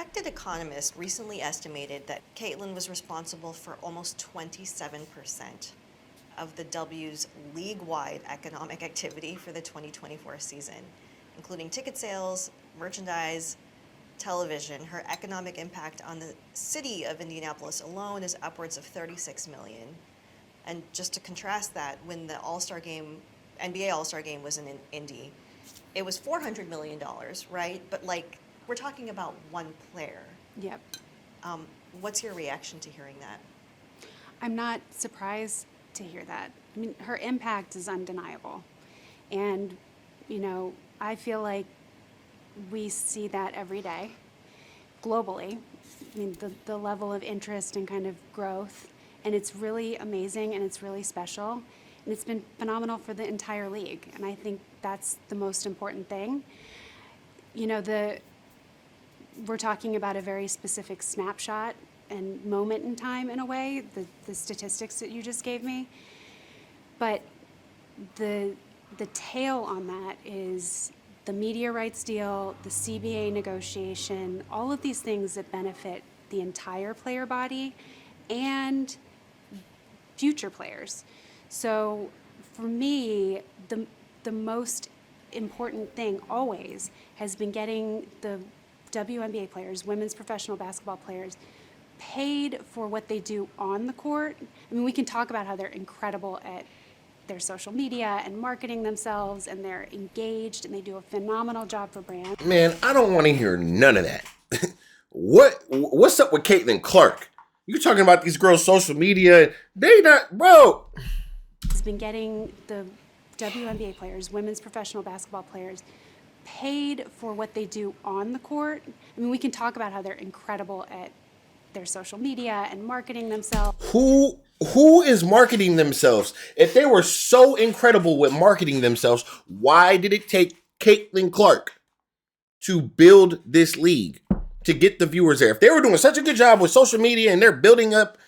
respected economist recently estimated that Caitlyn was responsible for almost 27% of the W's league-wide economic activity for the 2024 season, including ticket sales, merchandise, television. Her economic impact on the city of Indianapolis alone is upwards of $36 million. And just to contrast that, when the All-Star game, NBA All-Star game was in Indy, it was $400 million, right? But like, we're talking about one player. Yep. What's your reaction to hearing that? I'm not surprised to hear that. I mean, her impact is undeniable. And, I feel like we see that every day globally. I mean, the level of interest and kind of growth, and it's really amazing and it's really special. And it's been phenomenal for the entire league. And I think that's the most important thing. We're talking about a very specific snapshot and moment in time in a way, the statistics that you just gave me. But the tail on that is the media rights deal, the CBA negotiation, all of these things that benefit the entire player body and future players. So for me, the most important thing always has been getting the WNBA players, women's professional basketball players, paid for what they do on the court. I mean, we can talk about how they're incredible at their social media and marketing themselves, and they're engaged, and they do a phenomenal job for brands. Man, I don't want to hear none of that. What's up with Caitlyn Clark? You're talking about these girls' social media. They not, bro. Has been getting the WNBA players, women's professional basketball players, paid for what they do on the court. I mean, we can talk about how they're incredible at their social media and marketing themselves. Who is marketing themselves? If they were so incredible with marketing themselves, why did it take Caitlyn Clark to build this league, to get the viewers there? If they were doing such a good job with social media and they're building up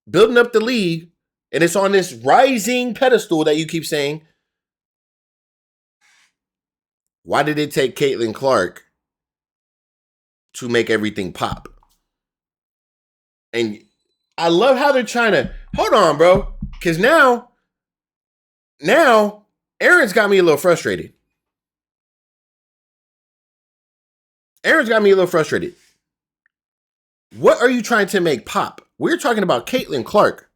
the league, and it's on this rising pedestal that you keep saying, why did it take Caitlyn Clark to make everything pop? And I love how they're trying to, hold on, bro. Because now, Aaron's got me a little frustrated. What are you trying to make pop? We're talking about Caitlyn Clark.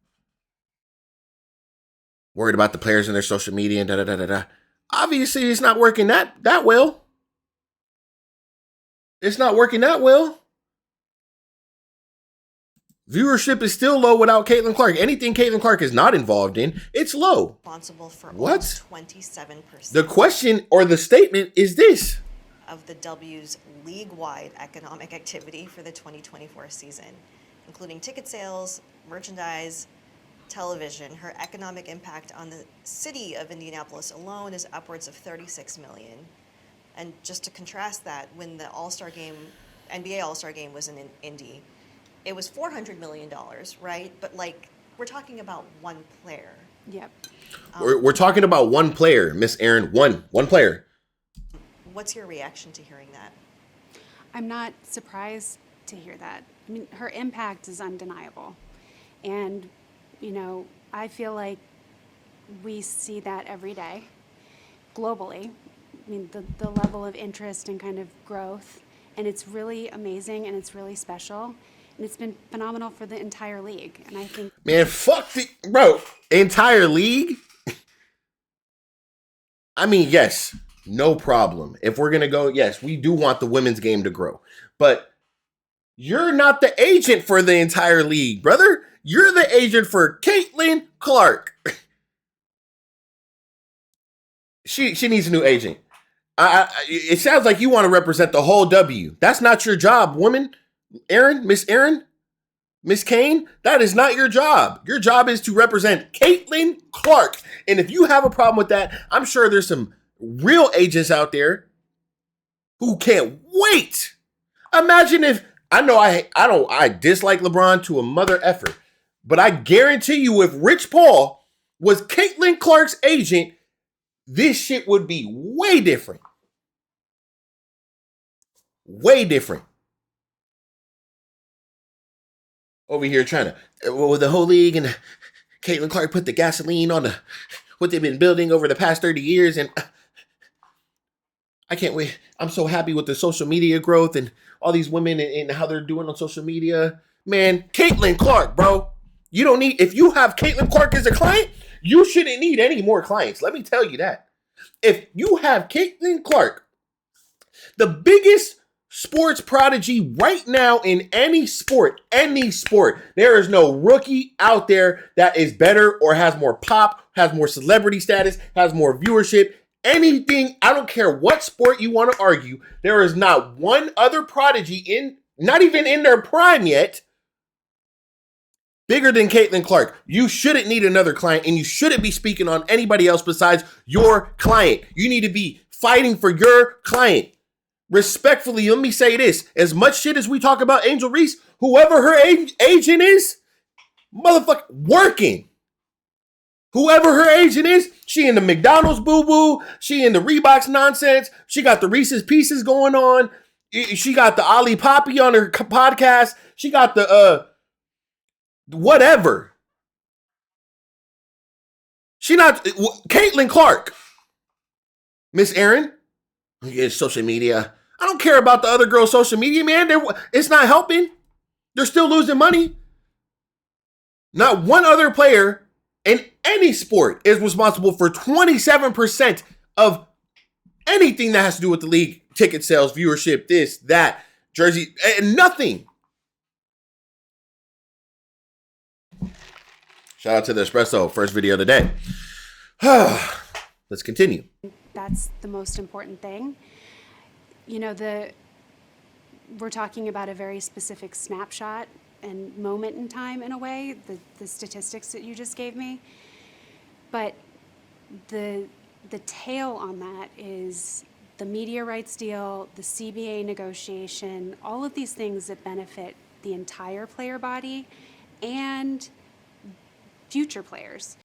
Worried about the players and their social media and da-da-da-da-da. Obviously, it's not working that well. It's not working that well. Viewership is still low without Caitlyn Clark. Anything Caitlyn Clark is not involved in, it's low. Responsible for What? almost 27%. The question or the statement is this. Of the W's league-wide economic activity for the 2024 season, including ticket sales, merchandise, television. Her economic impact on the city of Indianapolis alone is upwards of $36 million. And just to contrast that, when the NBA All-Star game was in Indy, it was $400 million, right? But like, we're talking about one player. Yep. We're talking about one player, Miss Aaron. One player. What's your reaction to hearing that? I'm not surprised to hear that. I mean, her impact is undeniable. And, I feel like we see that every day globally. I mean, the level of interest and kind of growth, and it's really amazing and it's really special. And it's been phenomenal for the entire league. And I think... Man, fuck bro, entire league? I mean, yes, no problem. If we're going to go, yes, we do want the women's game to grow. But you're not the agent for the entire league, brother. You're the agent for Caitlyn Clark. She needs a new agent. It sounds like you want to represent the whole W. That's not your job, woman. Miss Kane, that is not your job. Your job is to represent Caitlyn Clark. And if you have a problem with that, I'm sure there's some real agents out there who can't wait. Imagine if, I dislike LeBron to a mother effer, but I guarantee you if Rich Paul was Caitlyn Clark's agent, this shit would be way different. Way different. over here trying to, well, the whole league and Caitlyn Clark put the gasoline on what they've been building over the past 30 years. And I can't wait. I'm so happy with the social media growth and all these women and how they're doing on social media. Man, Caitlyn Clark, bro. You don't need, if you have Caitlyn Clark as a client, you shouldn't need any more clients. Let me tell you that. If you have Caitlyn Clark, the biggest sports prodigy right now in any sport, there is no rookie out there that is better or has more pop, has more celebrity status, has more viewership, anything. I don't care what sport you want to argue. There is not one other prodigy not even in their prime yet, bigger than Caitlyn Clark. You shouldn't need another client, and you shouldn't be speaking on anybody else besides your client. You need to be fighting for your client. Respectfully, let me say this. As much shit as we talk about Angel Reese, whoever her agent is, motherfucker, working. Whoever her agent is, she in the McDonald's boo-boo. She in the Reeboks nonsense. She got the Reese's Pieces going on. She got the Ali Poppy on her podcast. She got the, whatever. She not, Caitlyn Clark. Miss Aaron, it's social media. I don't care about the other girls' social media, man. It's not helping. They're still losing money. Not one other player in any sport is responsible for 27% of anything that has to do with the league. Ticket sales, viewership, this, that, jersey, nothing. Shout out to the Espresso, first video of the day. Let's continue. That's the most important thing. You know, we're talking about a very specific snapshot and moment in time in a way, the statistics that you just gave me. But the tail on that is the media rights deal, the CBA negotiation, all of these things that benefit the entire player body and future players.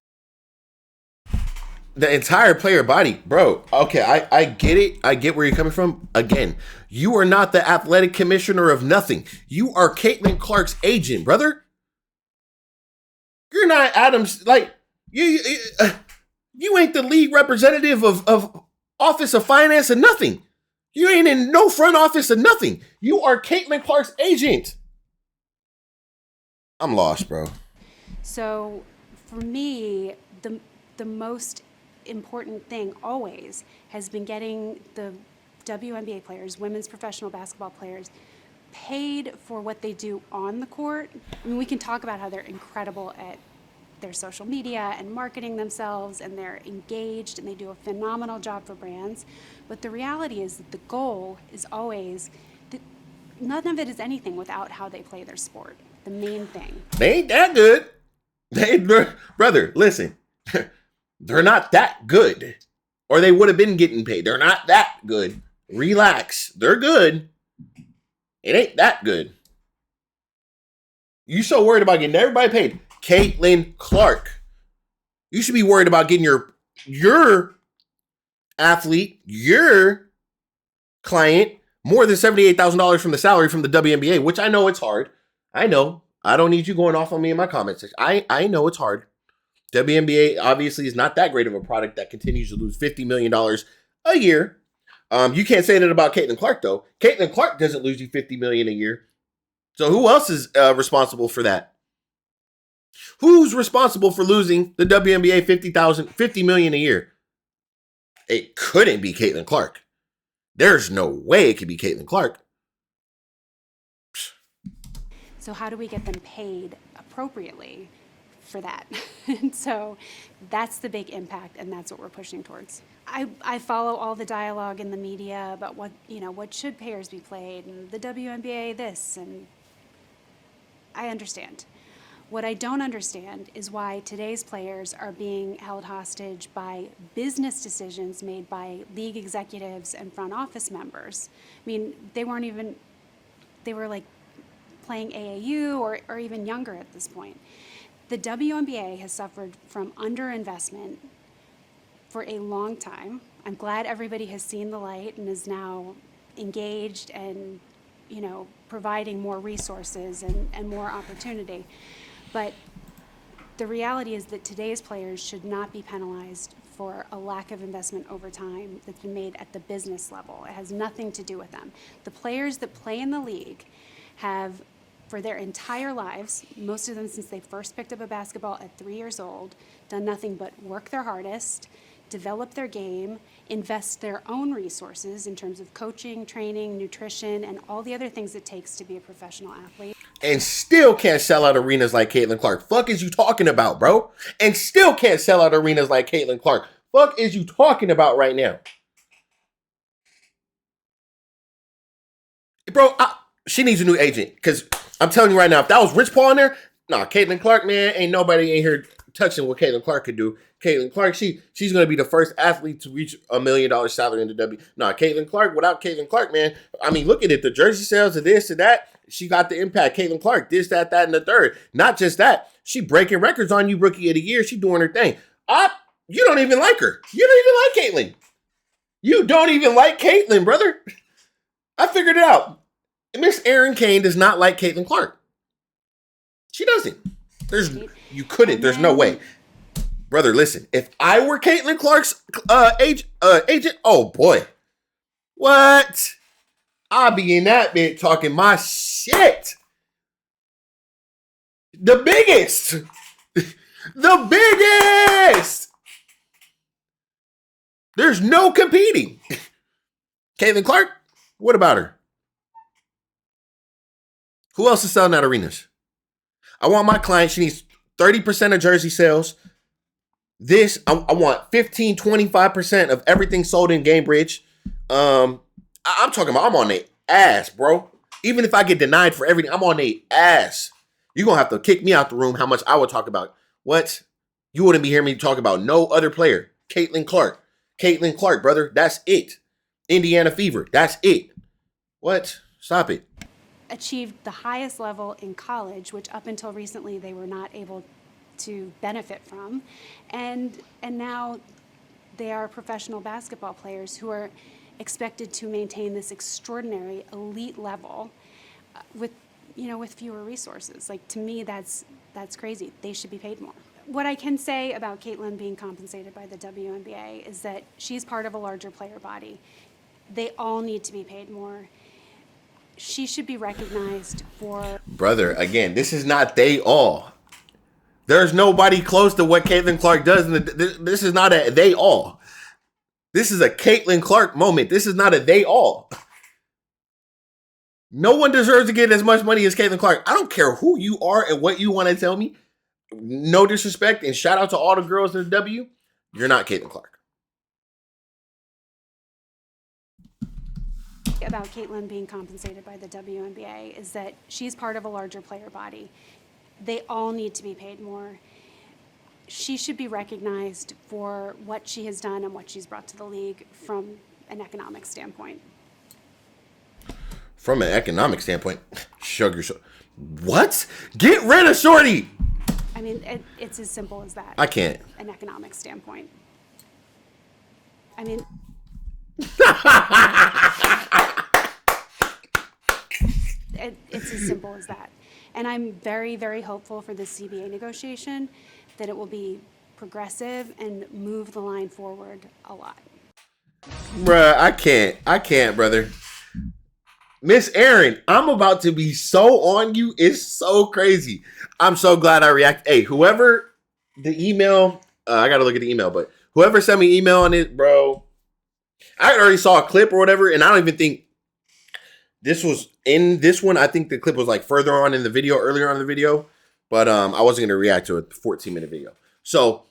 The entire player body, bro. Okay, I get it. I get where you're coming from. Again, you are not the athletic commissioner of nothing. You are Caitlyn Clark's agent, brother. You're not Adams. Like, you ain't the league representative of Office of Finance or nothing. You ain't in no front office or nothing. You are Caitlyn Clark's agent. I'm lost, bro. So for me, the most important thing always has been getting the WNBA players, women's professional basketball players, paid for what they do on the court. I mean, we can talk about how they're incredible at their social media and marketing themselves, and they're engaged and they do a phenomenal job for brands. But the reality is that the goal is always that none of it is anything without how they play their sport. The main thing. They ain't that good. Brother, listen. They're not that good, or they would have been getting paid. They're not that good. Relax. They're good. It ain't that good. You so worried about getting everybody paid. Caitlyn Clark. You should be worried about getting your athlete, your client, more than $78,000 from the salary from the WNBA, which I know it's hard. I know. I don't need you going off on me in my comments. I know it's hard. WNBA obviously is not that great of a product that continues to lose $50 million a year. You can't say that about Caitlyn Clark, though. Caitlyn Clark doesn't lose you $50 million a year. So who else is responsible for that? Who's responsible for losing the WNBA $50 million a year? It couldn't be Caitlyn Clark. There's no way it could be Caitlyn Clark. So how do we get them paid appropriately for that? And so that's the big impact, and that's what we're pushing towards. I follow all the dialogue in the media about what should payers be paid, and the WNBA this, and I understand. What I don't understand is why today's players are being held hostage by business decisions made by league executives and front office members. I mean, they were like playing AAU or even younger at this point. The WNBA has suffered from underinvestment for a long time. I'm glad everybody has seen the light and is now engaged and providing more resources and more opportunity. But the reality is that today's players should not be penalized for a lack of investment over time that's been made at the business level. It has nothing to do with them. The players that play in the league have, for their entire lives, most of them since they first picked up a basketball at 3 years old, done nothing but work their hardest, develop their game, invest their own resources in terms of coaching, training, nutrition, and all the other things it takes to be a professional athlete. And still can't sell out arenas like Caitlyn Clark. Fuck is you talking about, bro? And still can't sell out arenas like Caitlyn Clark. Fuck is you talking about right now? Bro, she needs a new agent. Because I'm telling you right now, if that was Rich Paul in there, nah, Caitlyn Clark, man, ain't nobody in here touching what Caitlyn Clark could do. Caitlyn Clark, she's going to be the first athlete to reach $1 million salary in the W. Nah, Caitlyn Clark, without Caitlyn Clark, man, I mean, look at it. The jersey sales of this and that, she got the impact. Caitlyn Clark, this, that, and the third. Not just that, she breaking records on you, rookie of the year. She doing her thing. You don't even like her. You don't even like Caitlyn. You don't even like Caitlyn, brother. I figured it out. Miss Erin Kane does not like Caitlyn Clark. She doesn't. You couldn't. There's no way. Brother, listen. If I were Caitlyn Clark's agent, oh boy. What? I'll be in that bit talking my shit. The biggest. The biggest. There's no competing. Caitlyn Clark, what about her? Who else is selling out arenas? I want my client, she needs 30% of jersey sales. I want 15, 25% of everything sold in Gamebridge. I'm talking about I'm on their ass, bro. Even if I get denied for everything, I'm on their ass. You're going to have to kick me out the room how much I would talk about. What? You wouldn't be hearing me talk about no other player. Caitlyn Clark. Caitlyn Clark, brother. That's it. Indiana Fever. That's it. What? Stop it. Achieved the highest level in college, which up until recently they were not able to benefit from. And now they are professional basketball players who are expected to maintain this extraordinary elite level with fewer resources. Like, to me, that's crazy. They should be paid more. What I can say about Caitlyn being compensated by the WNBA is that she's part of a larger player body. They all need to be paid more. She should be recognized for... Brother, again, this is not they all. There's nobody close to what Caitlyn Clark does. This is not a they all. This is a Caitlyn Clark moment. This is not a they all. No one deserves to get as much money as Caitlyn Clark. I don't care who you are and what you want to tell me. No disrespect, and shout out to all the girls in the W. You're not Caitlyn Clark. About Caitlyn being compensated by the WNBA is that she's part of a larger player body. They all need to be paid more. She should be recognized for what she has done and what she's brought to the league from an economic standpoint. From an economic standpoint, sugar. What? Get rid of Shorty. I mean, it's as simple as that. I can't. An economic standpoint. I mean... It's as simple as that. And I'm very, very hopeful for this CBA negotiation that it will be progressive and move the line forward a lot. Bruh, I can't, brother. Miss Erin, I'm about to be so on you. It's so crazy. I'm so glad I reacted. Hey, whoever the email, I got to look at the email, but whoever sent me email on it, bro, I already saw a clip or whatever, and I don't even think this was in this one. I think the clip was like further on in the video, earlier on in the video, but I wasn't going to react to a 14-minute video. So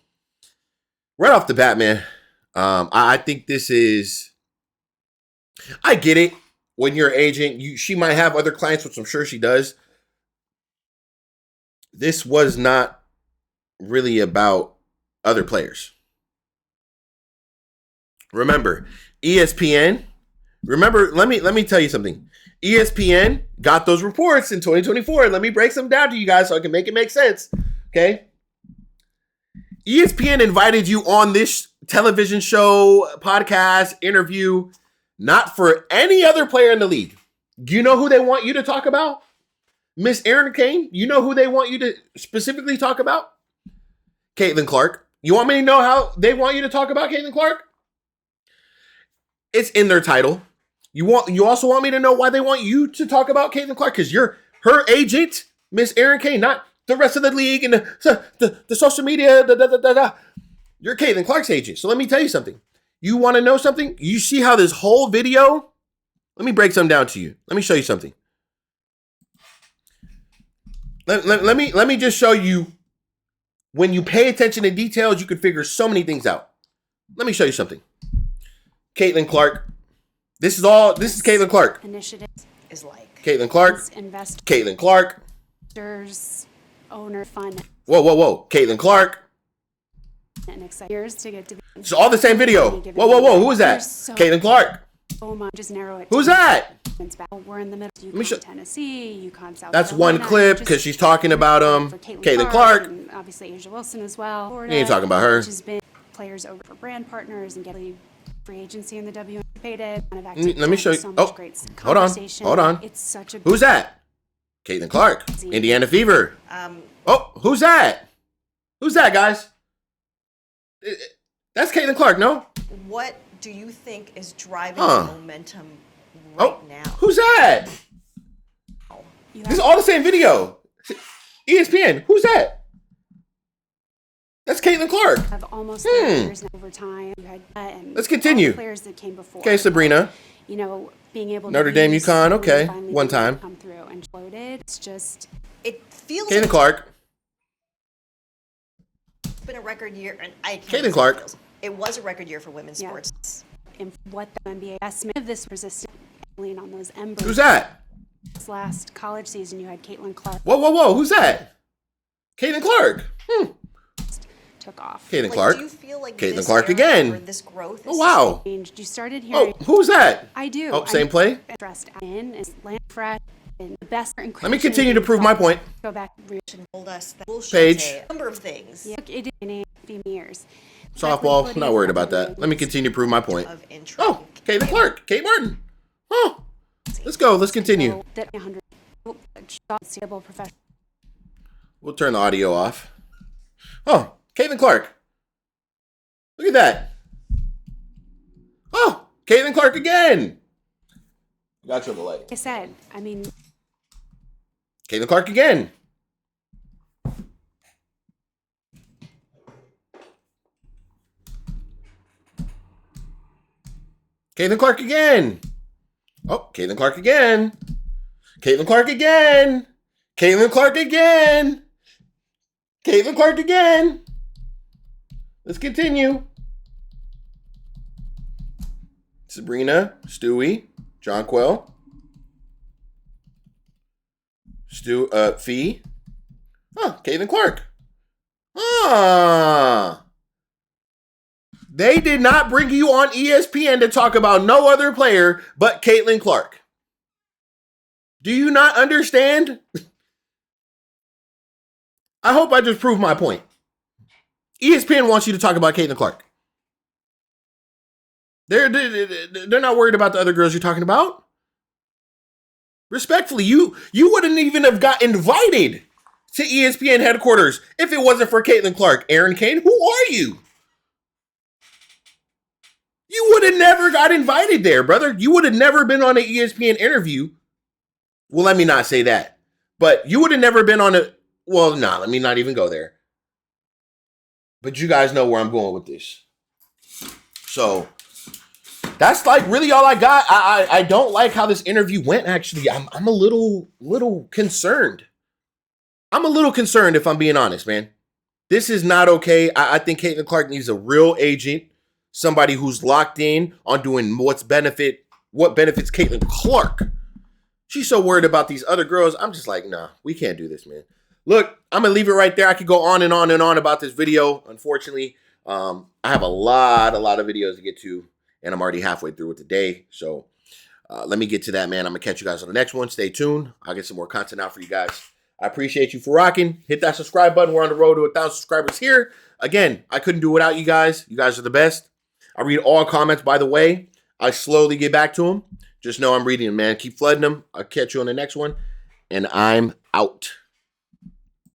right off the bat, man, I think this is, I get it. When you're an agent, she might have other clients, which I'm sure she does. This was not really about other players. Remember, ESPN. Remember, let me tell you something. ESPN got those reports in 2024. Let me break some down to you guys so I can make it make sense. Okay. ESPN invited you on this television show, podcast, interview, not for any other player in the league. Do you know who they want you to talk about? Miss Erin Kane, you know who they want you to specifically talk about? Caitlyn Clark. You want me to know how they want you to talk about Caitlyn Clark? It's in their title. You also want me to know why they want you to talk about Caitlyn Clark? Because you're her agent, Miss Erin Kane, not the rest of the league and the social media. You're Caitlyn Clark's agent. So let me tell you something. You want to know something? You see how this whole video? Let me break something down to you. Let me show you something. Let me just show you. When you pay attention to details, you can figure so many things out. Let me show you something. Caitlyn Clark. This is Caitlyn Clark. Initiative is like Caitlyn Clark. Investors, Caitlyn Clark. owner, fund. Whoa. Caitlyn Clark. And excited years to get to be. It's all the same video. Whoa. Who is that? Caitlyn Clark. Oh my, just narrow it. Who's that? We're in the middle. me show- UConn, Tennessee, UConn, South That's Carolina. one clip Just because she's talking about for Caitlyn Clark. and obviously Asia Wilson as well. Florida, You ain't talking about her. Which has been players over for brand partners and getting free agency in the WNBA. Let me show you. So much great Hold conversation. on. It's such a Who's that? Caitlyn Clark. Indiana Fever. Who's that? Who's that, guys? That's Caitlyn Clark, no? What do you think is driving the momentum now? Who's that? This is all the same video. ESPN. Who's that? That's Caitlyn Clark. Have almost 30 years now over time. You had and Let's continue. all the players that came before. Okay, Sabrina. You know, being able to Notre Dame, use UConn, who okay, finally one did time. come through and exploded. It's just It feels Caitlyn like Clark. it's been a record year, and I can't Caitlyn say Clark. it feels. It was a record year for women's Yeah. sports. in what the NBA estimate of this resistance on those embers. Who's that? This last college season, you had Caitlyn Clark Whoa. Who's that? Caitlyn Clark. took off. Caitlyn Like, Clark. do you feel like Caitlyn this Clark era again. or this growth Oh, is wow. Changed. You started hearing. Who's that? I do. Oh, same play? Dressed in is land fresh and the best. Let me continue to prove my point. Go back. told us that bullshit Page. say a number of things Yeah, it did in 15 years. Softball. Not worried about that. Let me continue to prove my point. of intrigue. Oh, Caitlyn Clark. Kate Martin. Oh, let's go. Let's continue. That 100 professional. We'll turn the audio off. Oh, Caitlyn Clark. Look at that. Oh, Caitlyn Clark again. Got you on the light. Like I said, I mean, Caitlyn Clark again. Caitlyn Clark again. Oh, Caitlyn Clark again. Caitlyn Clark again. Caitlyn Clark again. Caitlyn Clark again. Let's continue. Sabrina, Stewie, Jonquel, Fee. Oh, Caitlyn Clark. They did not bring you on ESPN to talk about no other player but Caitlyn Clark. Do you not understand? I hope I just proved my point. ESPN wants you to talk about Caitlyn Clark. They're not worried about the other girls you're talking about. Respectfully, you wouldn't even have got invited to ESPN headquarters if it wasn't for Caitlyn Clark. Erin Kane, who are you? You would have never got invited there, brother. You would have never been on an ESPN interview. Well, let me not say that. But you would have never been on a... Well, nah, let me not even go there. But you guys know where I'm going with this. So, that's like really all I got. I don't like how this interview went, actually. I'm a little concerned. I'm a little concerned, if I'm being honest, man. This is not okay. I think Caitlyn Clark needs a real agent. Somebody who's locked in on doing what benefits Caitlyn Clark. She's so worried about these other girls. I'm just like, nah, we can't do this, man. Look, I'm going to leave it right there. I could go on and on and on about this video. Unfortunately, I have a lot of videos to get to, and I'm already halfway through it today. So let me get to that, man. I'm going to catch you guys on the next one. Stay tuned. I'll get some more content out for you guys. I appreciate you for rocking. Hit that subscribe button. We're on the road to 1,000 subscribers here. Again, I couldn't do it without you guys. You guys are the best. I read all comments, by the way. I slowly get back to them. Just know I'm reading them, man. Keep flooding them. I'll catch you on the next one. And I'm out.